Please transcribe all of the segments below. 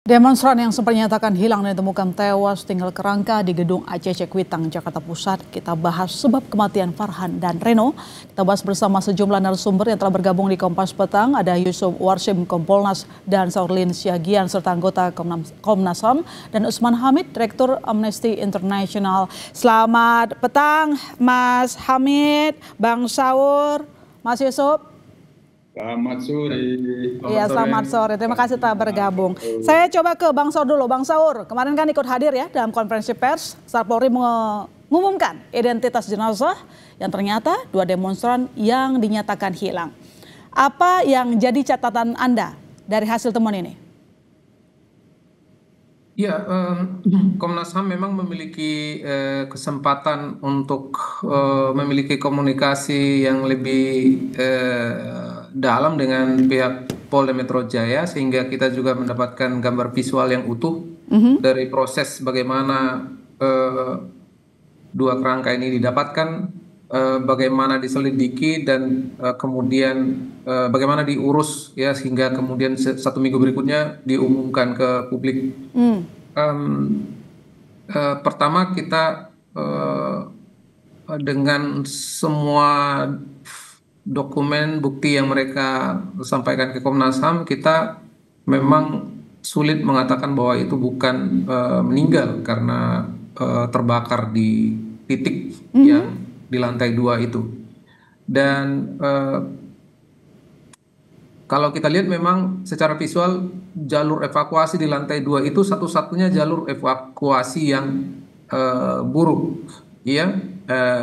Demonstran yang sempat dinyatakan hilang dan ditemukan tewas tinggal kerangka di gedung ACC Kuitang, Jakarta Pusat. Kita bahas sebab kematian Farhan dan Reno. Kita bahas bersama sejumlah narasumber yang telah bergabung di Kompas Petang. Ada Yusuf Warsim Kompolnas dan Saurlin Siagian serta anggota Komnas HAM dan Usman Hamid, Direktur Amnesty International. Selamat petang Mas Hamid, Bang Saur, Mas Yusuf. Selamat sore. Iya, selamat sore. Terima kasih telah bergabung. Saya coba ke Bang Saur dulu. Bang Saur, kemarin kan ikut hadir ya dalam konferensi pers saat Polri mengumumkan identitas jenazah yang ternyata dua demonstran yang dinyatakan hilang. Apa yang jadi catatan Anda dari hasil temuan ini? Ya, Komnas HAM memang memiliki kesempatan untuk memiliki komunikasi yang lebih dalam dengan pihak Polda Metro Jaya, sehingga kita juga mendapatkan gambar visual yang utuh dari proses bagaimana dua kerangka ini didapatkan, bagaimana diselidiki dan kemudian bagaimana diurus ya, sehingga kemudian satu minggu berikutnya diumumkan ke publik. Pertama kita dengan semua dokumen bukti yang mereka sampaikan ke Komnas HAM, kita memang sulit mengatakan bahwa itu bukan meninggal karena terbakar di titik yang di lantai 2 itu. Dan kalau kita lihat memang secara visual jalur evakuasi di lantai 2 itu satu-satunya jalur evakuasi yang buruk. Ya,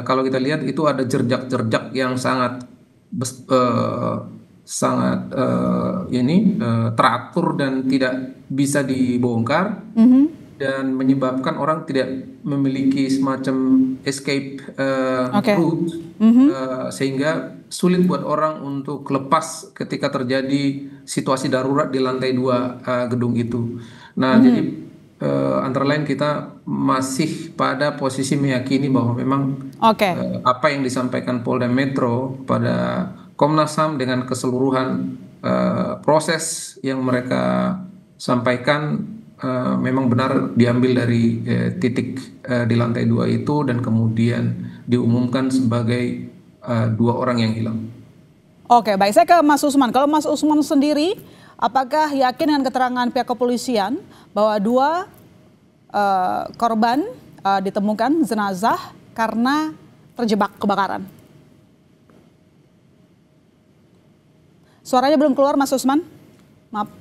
kalau kita lihat itu ada jerjak-jerjak yang sangat teratur dan tidak bisa dibongkar, dan menyebabkan orang tidak memiliki semacam escape route, sehingga sulit buat orang untuk lepas ketika terjadi situasi darurat di lantai 2 gedung itu. Nah, jadi antara lain kita masih pada posisi meyakini bahwa memang apa yang disampaikan Polda Metro pada Komnas HAM dengan keseluruhan proses yang mereka sampaikan memang benar diambil dari titik di lantai 2 itu, dan kemudian diumumkan sebagai dua orang yang hilang. Oke, baik. Saya ke Mas Usman. Kalau Mas Usman sendiri, apakah yakin dengan keterangan pihak kepolisian bahwa dua korban ditemukan jenazah karena terjebak kebakaran? Suaranya belum keluar, Mas Usman. Maaf.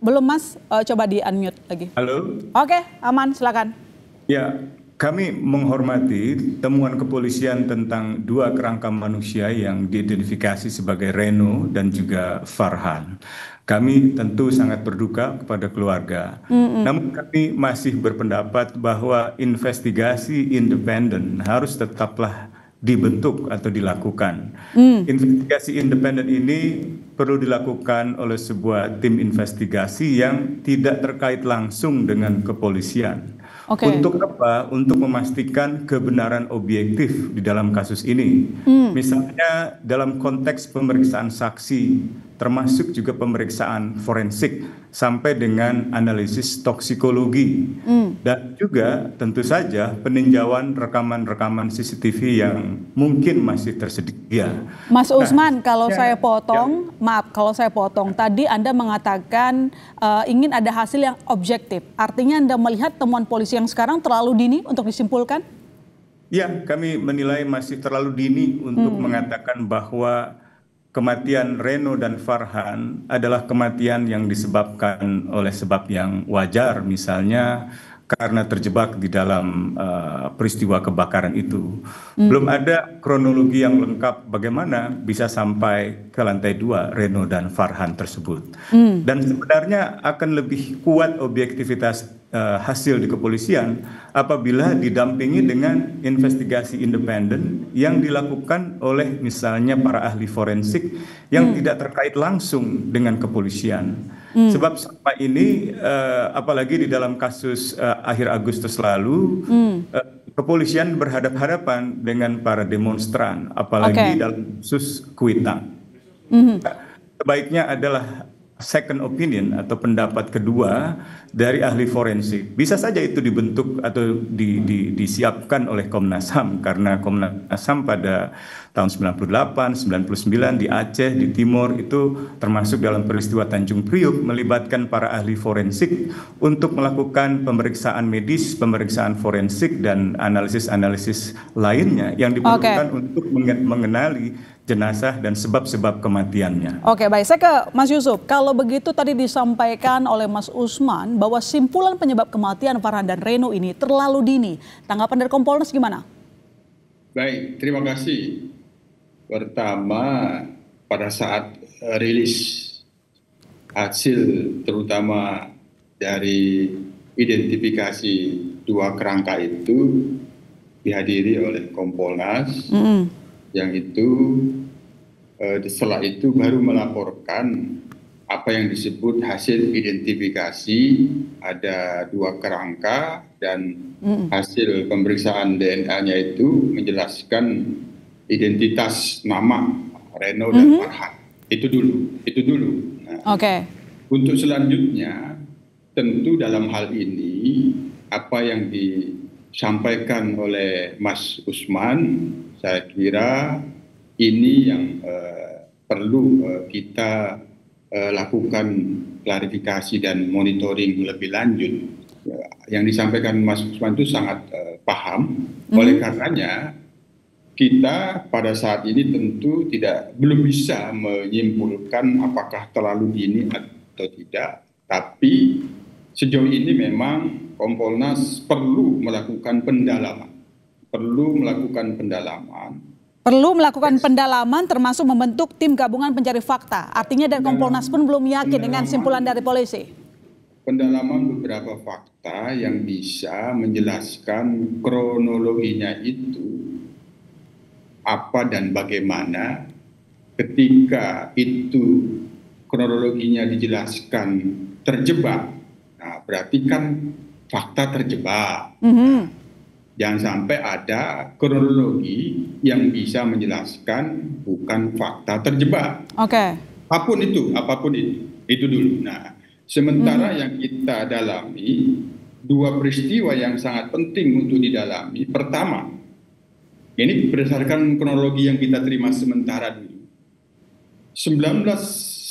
Belum, Mas. Coba di-unmute lagi. Halo. Oke, aman. Silakan. Ya, kami menghormati temuan kepolisian tentang dua kerangka manusia yang diidentifikasi sebagai Reno dan juga Farhan. Kami tentu sangat berduka kepada keluarga. Namun kami masih berpendapat bahwa investigasi independen harus tetaplah dibentuk atau dilakukan. Investigasi independen ini perlu dilakukan oleh sebuah tim investigasi yang tidak terkait langsung dengan kepolisian. Untuk apa? Untuk memastikan kebenaran objektif di dalam kasus ini. Misalnya dalam konteks pemeriksaan saksi, termasuk juga pemeriksaan forensik sampai dengan analisis toksikologi, dan juga tentu saja peninjauan rekaman-rekaman CCTV yang mungkin masih tersedia. Mas Usman, kalau saya potong, maaf kalau saya potong, tadi Anda mengatakan ingin ada hasil yang objektif. Artinya Anda melihat temuan polisi yang sekarang terlalu dini untuk disimpulkan? Ya, kami menilai masih terlalu dini untuk mengatakan bahwa kematian Reno dan Farhan adalah kematian yang disebabkan oleh sebab yang wajar, misalnya karena terjebak di dalam peristiwa kebakaran itu. Belum ada kronologi yang lengkap bagaimana bisa sampai ke lantai 2 Reno dan Farhan tersebut. Dan sebenarnya akan lebih kuat objektivitas hasil di kepolisian apabila didampingi dengan investigasi independen yang dilakukan oleh misalnya para ahli forensik yang tidak terkait langsung dengan kepolisian. Sebab selama ini apalagi di dalam kasus akhir Agustus lalu, kepolisian berhadapan-hadapan dengan para demonstran, apalagi dalam kasus Kuitang. Sebaiknya adalah second opinion atau pendapat kedua dari ahli forensik. Bisa saja itu dibentuk atau disiapkan oleh Komnas HAM, karena Komnas HAM pada tahun 98, 99 di Aceh, di Timur itu termasuk dalam peristiwa Tanjung Priuk melibatkan para ahli forensik untuk melakukan pemeriksaan medis, pemeriksaan forensik dan analisis-analisis lainnya yang diperlukan untuk mengenali jenazah dan sebab-sebab kematiannya. Oke, baik. Saya ke Mas Yusuf. Kalau begitu tadi disampaikan oleh Mas Usman bahwa simpulan penyebab kematian Farhan dan Reno ini terlalu dini. Tanggapan dari Kompolnas gimana? Baik, terima kasih. Pertama, pada saat rilis hasil terutama dari identifikasi dua kerangka itu dihadiri oleh Kompolnas. Yang itu setelah itu baru melaporkan apa yang disebut hasil identifikasi, ada dua kerangka dan hasil pemeriksaan DNA-nya itu menjelaskan identitas nama Reno dan Farhan. Itu dulu. Nah, untuk selanjutnya tentu dalam hal ini apa yang disampaikan oleh Mas Usman, saya kira ini yang perlu kita lakukan klarifikasi dan monitoring lebih lanjut. Yang disampaikan Mas Usman itu sangat paham. Oleh karenanya kita pada saat ini tentu belum bisa menyimpulkan apakah terlalu dini atau tidak. Tapi sejauh ini memang Kompolnas perlu melakukan pendalaman. Perlu melakukan pendalaman termasuk membentuk tim gabungan pencari fakta. Artinya dari Kompolnas pun belum yakin dengan simpulan dari polisi. Pendalaman beberapa fakta yang bisa menjelaskan kronologinya itu apa dan bagaimana ketika itu kronologinya dijelaskan terjebak. Nah, berarti kan fakta terjebak. Jangan sampai ada kronologi yang bisa menjelaskan bukan fakta terjebak. Apapun itu dulu. Nah, sementara yang kita dalami dua peristiwa yang sangat penting untuk didalami. Pertama, ini berdasarkan kronologi yang kita terima sementara dulu. 19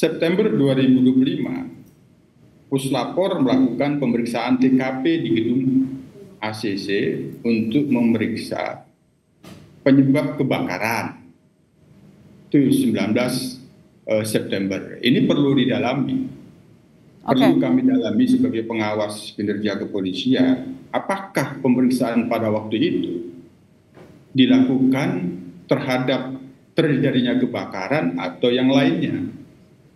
September 2025, Puslapor melakukan pemeriksaan TKP di gedung ACC untuk memeriksa penyebab kebakaran. Itu 19 September. Ini perlu didalami. Perlu kami dalami sebagai pengawas kinerja kepolisian. Apakah pemeriksaan pada waktu itu dilakukan terhadap terjadinya kebakaran atau yang lainnya?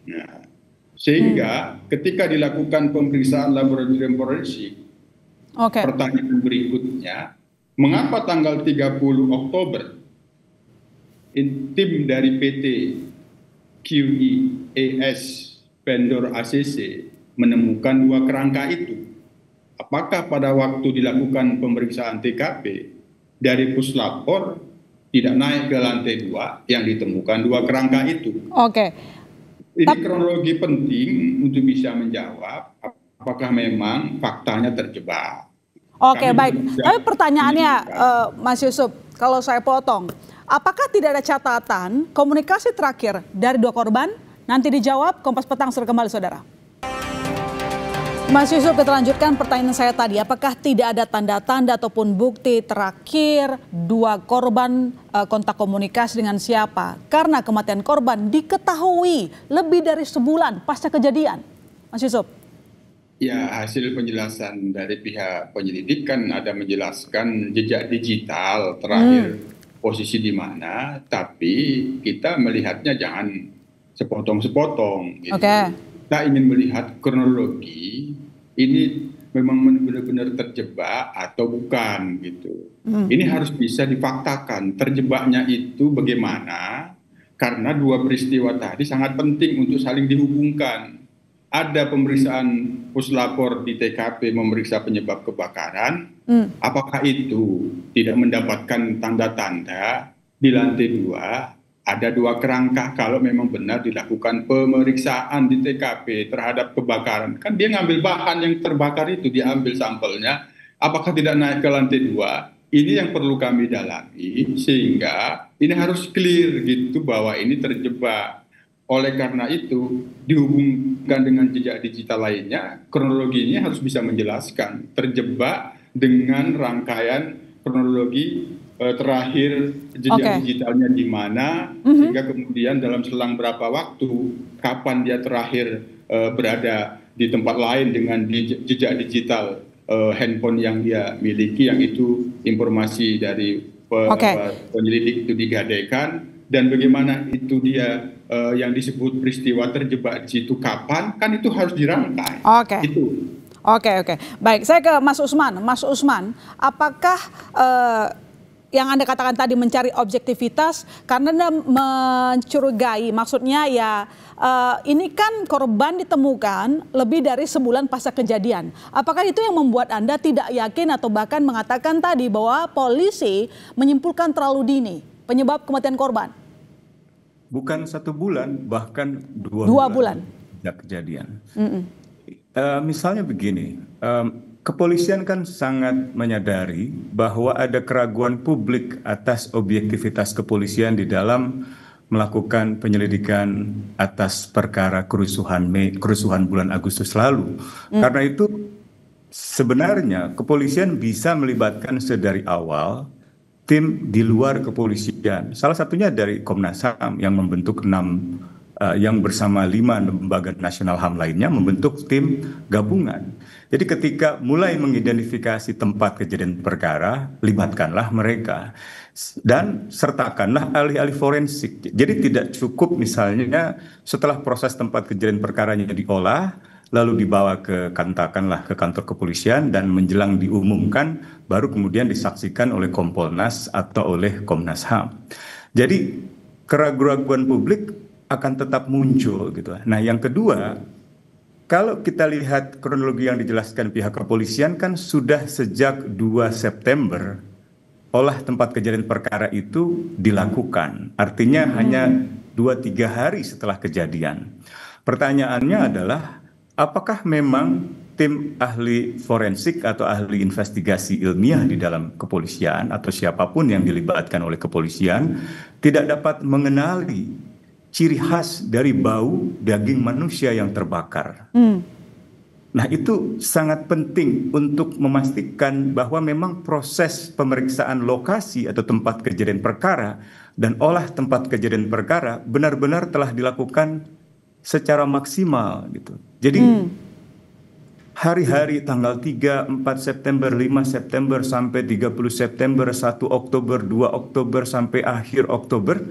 Nah, sehingga ketika dilakukan pemeriksaan laboratorium forensik, pertanyaan berikutnya, mengapa tanggal 30 Oktober tim dari PT QES vendor ACC menemukan dua kerangka itu? Apakah pada waktu dilakukan pemeriksaan TKP dari Puslapor tidak naik ke lantai 2 yang ditemukan dua kerangka itu? Ini kronologi penting untuk bisa menjawab apakah memang faktanya terjebak. Baik. Tapi pertanyaannya Mas Yusuf, kalau saya potong, apakah tidak ada catatan komunikasi terakhir dari dua korban? Nanti dijawab, Kompas Petang segera kembali, saudara. Mas Yusuf, kita lanjutkan pertanyaan saya tadi. Apakah tidak ada tanda-tanda ataupun bukti terakhir dua korban kontak komunikasi dengan siapa? Karena kematian korban diketahui lebih dari sebulan pasca kejadian. Mas Yusuf. Ya, hasil penjelasan dari pihak penyelidik kan ada menjelaskan jejak digital terakhir posisi di mana, tapi kita melihatnya jangan sepotong-sepotong. Gitu. Kita ingin melihat kronologi ini memang benar-benar terjebak atau bukan gitu. Ini harus bisa difaktakan terjebaknya itu bagaimana, karena dua peristiwa tadi sangat penting untuk saling dihubungkan. Ada pemeriksaan Puslapor di TKP memeriksa penyebab kebakaran, apakah itu tidak mendapatkan tanda-tanda di lantai 2 ada 2 kerangka kalau memang benar dilakukan pemeriksaan di TKP terhadap kebakaran. Kan dia ngambil bahan yang terbakar itu, diambil sampelnya, apakah tidak naik ke lantai 2? Ini yang perlu kami dalami, sehingga ini harus clear gitu bahwa ini terjebak. Oleh karena itu, dihubungkan dengan jejak digital lainnya, kronologinya harus bisa menjelaskan. Terjebak dengan rangkaian kronologi terakhir jejak digitalnya di mana, sehingga kemudian dalam selang berapa waktu, kapan dia terakhir berada di tempat lain dengan jejak digital handphone yang dia miliki, yang itu informasi dari penyelidik itu digadaikan, dan bagaimana itu dia yang disebut peristiwa terjebak di situ kapan, kan itu harus dirangkai. Oke. Baik, saya ke Mas Usman. Mas Usman, apakah yang Anda katakan tadi mencari objektivitas karena Anda mencurigai, maksudnya ya ini kan korban ditemukan lebih dari sebulan pasca kejadian. Apakah itu yang membuat Anda tidak yakin atau bahkan mengatakan tadi bahwa polisi menyimpulkan terlalu dini penyebab kematian korban? Bukan 1 bulan, bahkan 2 bulan sejak kejadian. Misalnya begini, kepolisian kan sangat menyadari bahwa ada keraguan publik atas objektivitas kepolisian di dalam melakukan penyelidikan atas perkara kerusuhan bulan Agustus lalu. Karena itu sebenarnya kepolisian bisa melibatkan sedari awal tim di luar kepolisian. Salah satunya dari Komnas HAM yang membentuk 6 yang bersama 5 lembaga nasional HAM lainnya membentuk tim gabungan. Jadi ketika mulai mengidentifikasi tempat kejadian perkara, libatkanlah mereka dan sertakanlah ahli-ahli forensik. Jadi tidak cukup misalnya setelah proses tempat kejadian perkaranya diolah, lalu dibawa ke katakanlah ke kantor kepolisian dan menjelang diumumkan baru kemudian disaksikan oleh Kompolnas atau oleh Komnas HAM. Jadi keraguan publik akan tetap muncul gitu. Nah, yang kedua, kalau kita lihat kronologi yang dijelaskan pihak kepolisian kan sudah sejak 2 September olah tempat kejadian perkara itu dilakukan. Artinya hanya 2-3 hari setelah kejadian. Pertanyaannya adalah apakah memang tim ahli forensik atau ahli investigasi ilmiah di dalam kepolisian atau siapapun yang dilibatkan oleh kepolisian tidak dapat mengenali ciri khas dari bau daging manusia yang terbakar. Nah, itu sangat penting untuk memastikan bahwa memang proses pemeriksaan lokasi atau tempat kejadian perkara dan olah tempat kejadian perkara benar-benar telah dilakukan secara maksimal gitu. Jadi hari-hari tanggal 3, 4 September, 5 September sampai 30 September, 1 Oktober, 2 Oktober sampai akhir Oktober,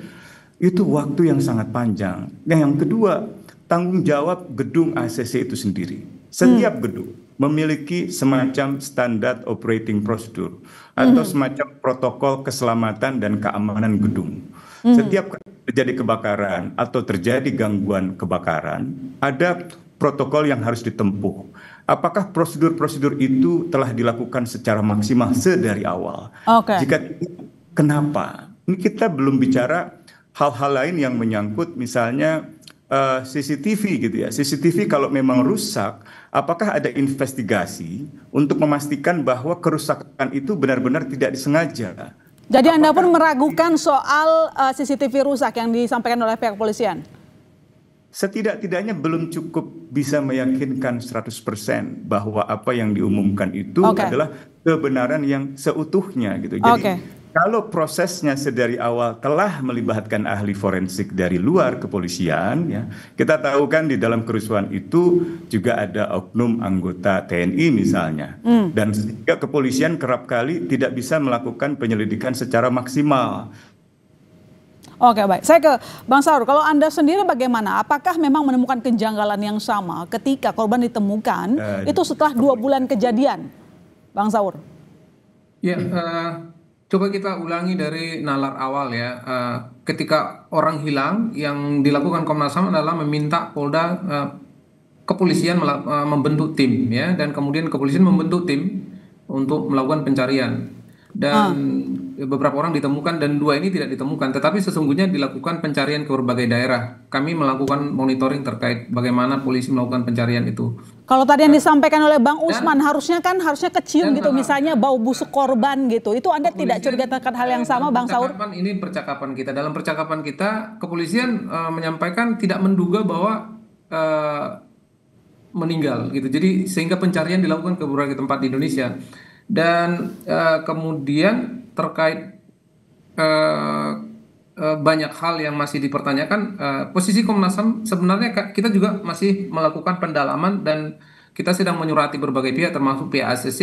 itu waktu yang sangat panjang. Yang kedua, tanggung jawab gedung ACC itu sendiri. Setiap gedung memiliki semacam standar operating procedure atau semacam protokol keselamatan dan keamanan gedung. Setiap terjadi kebakaran atau terjadi gangguan kebakaran, ada protokol yang harus ditempuh. Apakah prosedur-prosedur itu telah dilakukan secara maksimal sedari awal? Jika tidak, kenapa? Ini kita belum bicara hal-hal lain yang menyangkut misalnya CCTV gitu ya. CCTV kalau memang rusak, apakah ada investigasi untuk memastikan bahwa kerusakan itu benar-benar tidak disengaja? Jadi Anda pun meragukan soal CCTV rusak yang disampaikan oleh pihak kepolisian? Setidak-tidaknya belum cukup bisa meyakinkan 100% bahwa apa yang diumumkan itu adalah kebenaran yang seutuhnya gitu. Jadi kalau prosesnya sedari awal telah melibatkan ahli forensik dari luar kepolisian, ya, kita tahu kan di dalam kerusuhan itu juga ada oknum anggota TNI misalnya, dan sehingga kepolisian kerap kali tidak bisa melakukan penyelidikan secara maksimal. Oke, baik. Saya ke Bang Saur. Kalau Anda sendiri bagaimana? Apakah memang menemukan kejanggalan yang sama ketika korban ditemukan itu setelah 2 bulan kejadian, Bang Saur? Ya. Coba kita ulangi dari nalar awal ya. Ketika orang hilang, yang dilakukan Komnas HAM adalah meminta Polda kepolisian membentuk tim ya, dan kemudian kepolisian membentuk tim untuk melakukan pencarian. dan beberapa orang ditemukan dan 2 ini tidak ditemukan. Tetapi sesungguhnya dilakukan pencarian ke berbagai daerah. Kami melakukan monitoring terkait bagaimana polisi melakukan pencarian itu. Kalau tadi yang disampaikan oleh Bang Usman, harusnya kecium gitu, misalnya bau busuk korban gitu. Itu Anda tidak curiga terkait hal yang sama, Bang Saur? Ini percakapan kita. Dalam percakapan kita, kepolisian menyampaikan tidak menduga bahwa meninggal gitu. Jadi sehingga pencarian dilakukan ke berbagai tempat di Indonesia. Dan kemudian terkait banyak hal yang masih dipertanyakan, posisi Komnas HAM sebenarnya kita juga masih melakukan pendalaman dan kita sedang menyurati berbagai pihak termasuk pihak ACC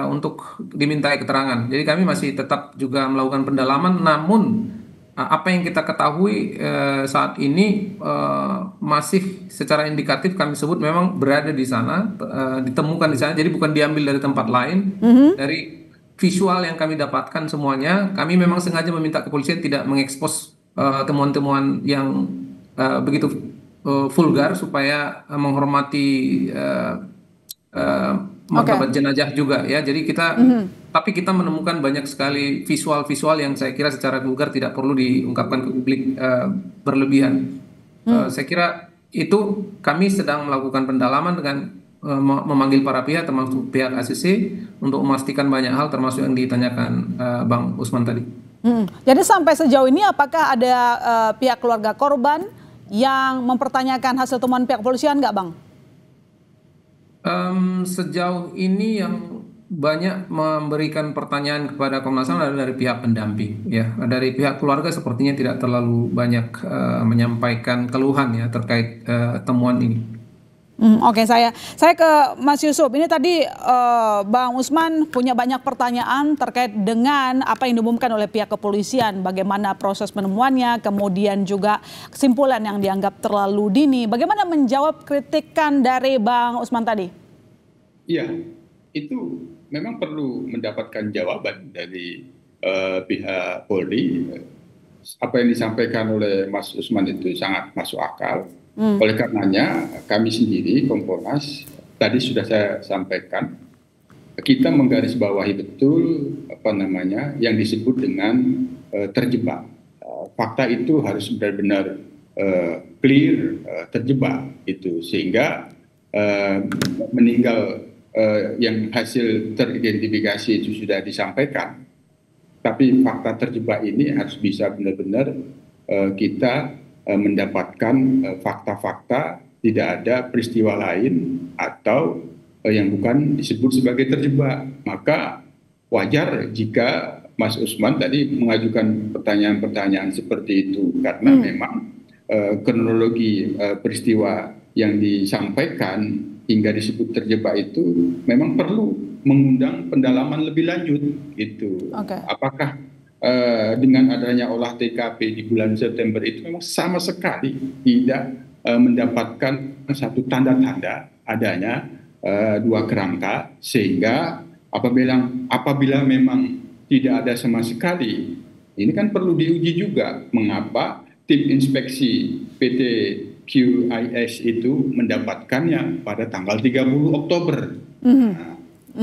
untuk dimintai keterangan. Jadi kami masih tetap juga melakukan pendalaman, namun apa yang kita ketahui saat ini masih secara indikatif kami sebut memang berada di sana, ditemukan di sana, jadi bukan diambil dari tempat lain. Dari visual yang kami dapatkan semuanya, kami memang sengaja meminta kepolisian tidak mengekspos temuan-temuan yang begitu vulgar supaya menghormati martabat jenazah juga ya. Jadi kita tapi kita menemukan banyak sekali visual-visual yang saya kira secara vulgar tidak perlu diungkapkan ke publik berlebihan. Saya kira itu kami sedang melakukan pendalaman dengan memanggil para pihak termasuk pihak ACC untuk memastikan banyak hal termasuk yang ditanyakan Bang Usman tadi. Jadi sampai sejauh ini apakah ada pihak keluarga korban yang mempertanyakan hasil temuan pihak kepolisian nggak, Bang? Sejauh ini yang banyak memberikan pertanyaan kepada Komnas HAM adalah dari pihak pendamping, ya. Dari pihak keluarga sepertinya tidak terlalu banyak menyampaikan keluhan ya terkait temuan ini. Oke, saya ke Mas Yusuf. Ini tadi Bang Usman punya banyak pertanyaan terkait dengan apa yang diumumkan oleh pihak kepolisian, bagaimana proses penemuannya, kemudian juga kesimpulan yang dianggap terlalu dini. Bagaimana menjawab kritikan dari Bang Usman tadi? Iya, itu memang perlu mendapatkan jawaban dari pihak Polri. Apa yang disampaikan oleh Mas Usman itu sangat masuk akal. Oleh karenanya kami sendiri Kompolnas tadi sudah saya sampaikan, kita menggarisbawahi betul yang disebut dengan terjebak. Fakta itu harus benar-benar clear, terjebak itu sehingga meninggal yang hasil teridentifikasi itu sudah disampaikan, tapi fakta terjebak ini harus bisa benar-benar kita mendapatkan fakta-fakta, tidak ada peristiwa lain atau yang bukan disebut sebagai terjebak. Maka wajar jika Mas Usman tadi mengajukan pertanyaan-pertanyaan seperti itu, karena memang kronologi peristiwa yang disampaikan hingga disebut terjebak itu memang perlu mengundang pendalaman lebih lanjut gitu. Apakah dengan adanya olah TKP di bulan September itu memang sama sekali tidak mendapatkan satu tanda-tanda adanya dua kerangka, sehingga apabila memang tidak ada sama sekali, ini kan perlu diuji juga mengapa tim inspeksi PT QIS itu mendapatkannya pada tanggal 30 Oktober.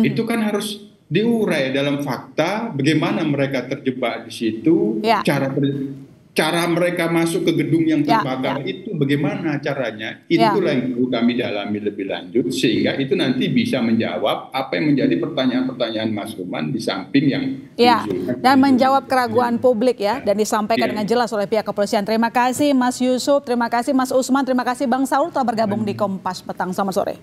Itu kan harus diurai dalam fakta bagaimana mereka terjebak di situ, cara mereka masuk ke gedung yang terbakar itu bagaimana caranya, itulah yang perlu kami dalami lebih lanjut sehingga itu nanti bisa menjawab apa yang menjadi pertanyaan-pertanyaan Mas Usman di samping yang dan menjawab keraguan publik ya, dan disampaikan dengan jelas oleh pihak kepolisian. Terima kasih Mas Yusuf, terima kasih Mas Usman, terima kasih Bang Saur telah bergabung di Kompas Petang. Selamat sore.